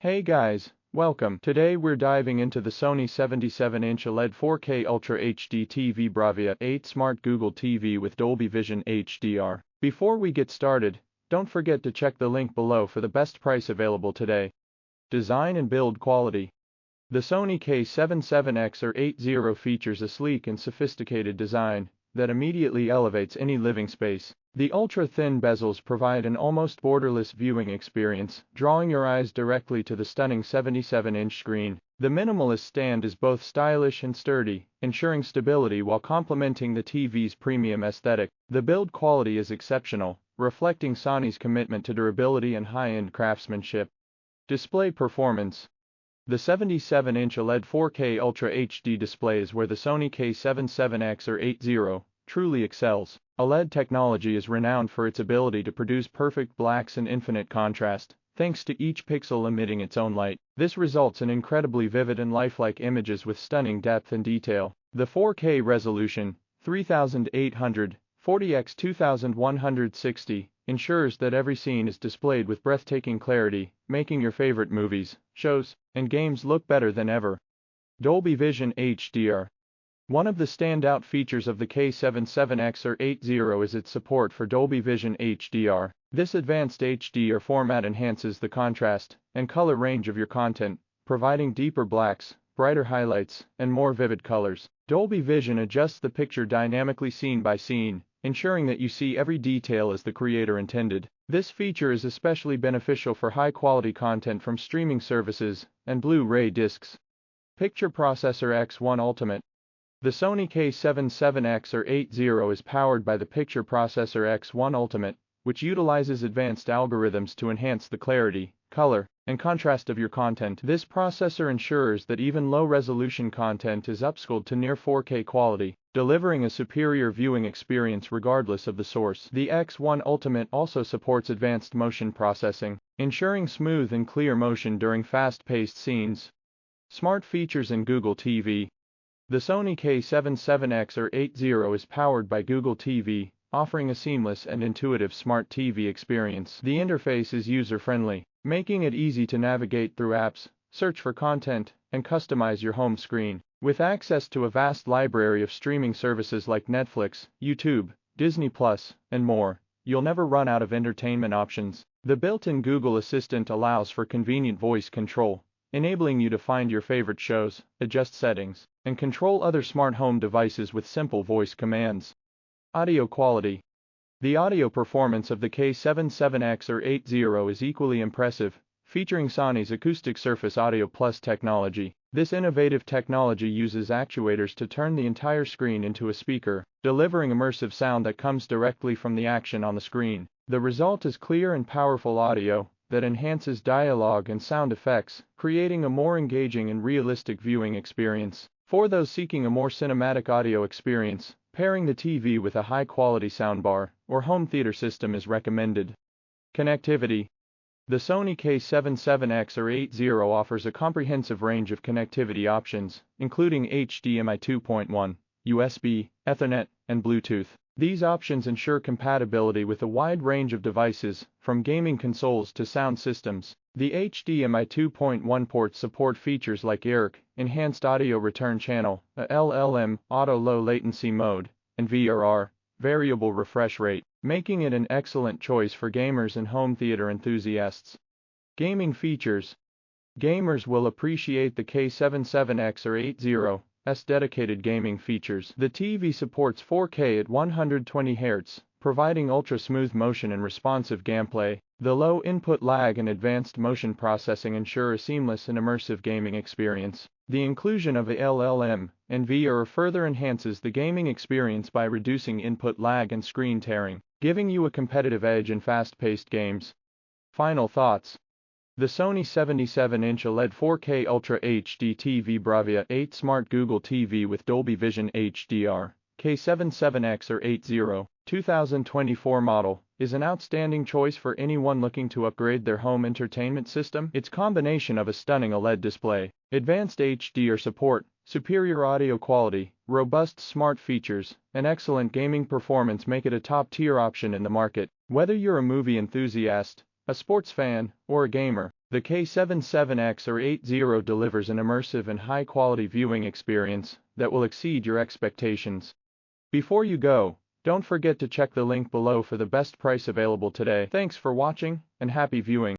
Hey guys, welcome. Today we're diving into the Sony 77-inch OLED 4K Ultra HD TV BRAVIA 8 Smart Google TV with Dolby Vision HDR. Before we get started, don't forget to check the link below for the best price available today. Design and build quality. The Sony K77XR80 features a sleek and sophisticated design that immediately elevates any living space. The ultra-thin bezels provide an almost borderless viewing experience, drawing your eyes directly to the stunning 77-inch screen. The minimalist stand is both stylish and sturdy, ensuring stability while complementing the TV's premium aesthetic. The build quality is exceptional, reflecting Sony's commitment to durability and high-end craftsmanship. Display performance. The 77-inch OLED 4K Ultra HD display is where the Sony K77XR80 truly excels. OLED technology is renowned for its ability to produce perfect blacks and infinite contrast, thanks to each pixel emitting its own light. This results in incredibly vivid and lifelike images with stunning depth and detail. The 4K resolution, 3840x2160, ensures that every scene is displayed with breathtaking clarity, making your favorite movies, shows, and games look better than ever. Dolby Vision HDR. One of the standout features of the K77XR80 is its support for Dolby Vision HDR. This advanced HDR format enhances the contrast and color range of your content, providing deeper blacks, brighter highlights, and more vivid colors. Dolby Vision adjusts the picture dynamically scene by scene, ensuring that you see every detail as the creator intended. This feature is especially beneficial for high-quality content from streaming services and Blu-ray discs. Picture Processor X1 Ultimate. The Sony K77XR80 is powered by the Picture Processor X1 Ultimate, which utilizes advanced algorithms to enhance the clarity, color, and contrast of your content. This processor ensures that even low-resolution content is upscaled to near 4K quality, delivering a superior viewing experience regardless of the source. The X1 Ultimate also supports advanced motion processing, ensuring smooth and clear motion during fast-paced scenes. Smart features in Google TV. The Sony K77XR80 is powered by Google TV, offering a seamless and intuitive smart TV experience. The interface is user-friendly, making it easy to navigate through apps, search for content, and customize your home screen. With access to a vast library of streaming services like Netflix, YouTube, Disney+, and more, you'll never run out of entertainment options. The built-in Google Assistant allows for convenient voice control, enabling you to find your favorite shows, adjust settings, and control other smart home devices with simple voice commands. Audio quality. The audio performance of the K77XR80 is equally impressive, featuring Sony's Acoustic Surface Audio Plus technology. This innovative technology uses actuators to turn the entire screen into a speaker, delivering immersive sound that comes directly from the action on the screen. The result is clear and powerful audio that enhances dialogue and sound effects, creating a more engaging and realistic viewing experience. For those seeking a more cinematic audio experience, pairing the TV with a high-quality soundbar or home theater system is recommended. Connectivity. The Sony K77XR80 offers a comprehensive range of connectivity options, including HDMI 2.1, USB, Ethernet, and Bluetooth. These options ensure compatibility with a wide range of devices, from gaming consoles to sound systems. The HDMI 2.1 ports support features like ERC, Enhanced Audio Return Channel, LLM, Auto Low Latency Mode, and VRR, Variable Refresh Rate, making it an excellent choice for gamers and home theater enthusiasts. Gaming features. Gamers will appreciate the K77XR80's dedicated gaming features. The TV supports 4K at 120 Hz, providing ultra-smooth motion and responsive gameplay. The low input lag and advanced motion processing ensure a seamless and immersive gaming experience. The inclusion of a LLM and VR further enhances the gaming experience by reducing input lag and screen tearing, giving you a competitive edge in fast-paced games. Final thoughts. The Sony 77-inch OLED 4K Ultra HD TV BRAVIA 8 Smart Google TV with Dolby Vision HDR, K77XR80, 2024 model, is an outstanding choice for anyone looking to upgrade their home entertainment system. Its combination of a stunning OLED display, advanced HDR support, superior audio quality, robust smart features, and excellent gaming performance make it a top-tier option in the market. Whether you're a movie enthusiast, a sports fan, or a gamer, The K77XR80 delivers an immersive and high-quality viewing experience that will exceed your expectations. Before you go, don't forget to check the link below for the best price available today. Thanks for watching, and happy viewing.